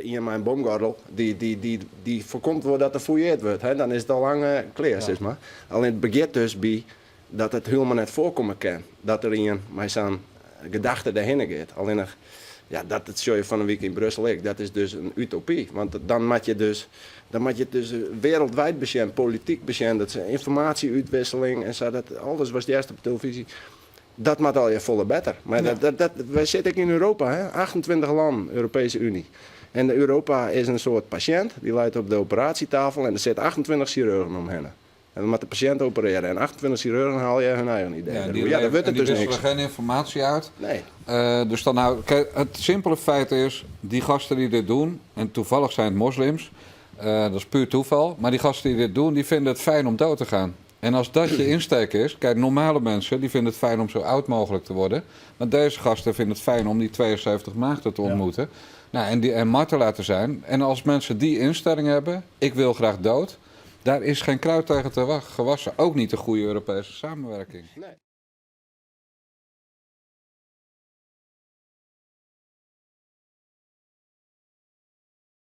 In mijn boomgordel, die voorkomt wordt dat er fouilleerd wordt. Hè? Dan is het al lang klaar, zeg maar. Alleen het begint dus bij dat het helemaal net voorkomen kan. Dat er iemand met zijn gedachte daarheen gaat. Alleen nog, ja, dat het show van een week in Brussel ook, dat is dus een utopie. Want dan moet je het dus wereldwijd beschermen, politiek beschermen. Dat is informatieuitwisseling en zo. Dat, alles was juist op televisie. Dat moet al je volle beter. Maar Ja. wij zitten in Europa, hè? 28 landen, Europese Unie. En Europa is een soort patiënt, die lijdt op de operatietafel en er zitten 28 chirurgen omheen. En dan moet de patiënt opereren en 28 chirurgen haal je hun eigen idee. Ja, Ja, die dat wordt het dus wisselen niks. geen informatie uit. Nee. Dus dan kijk, het simpele feit is, die gasten die dit doen, en toevallig zijn het moslims, dat is puur toeval, maar die gasten die dit doen, die vinden het fijn om dood te gaan. En als dat je insteek is, kijk, normale mensen die vinden het fijn om zo oud mogelijk te worden, maar deze gasten vinden het fijn om die 72 maagden te ontmoeten. Nou, en Marten laten zijn. En als mensen die instelling hebben, ik wil graag dood, daar is geen kruid tegen te gewassen. Ook niet de goede Europese samenwerking. Nee.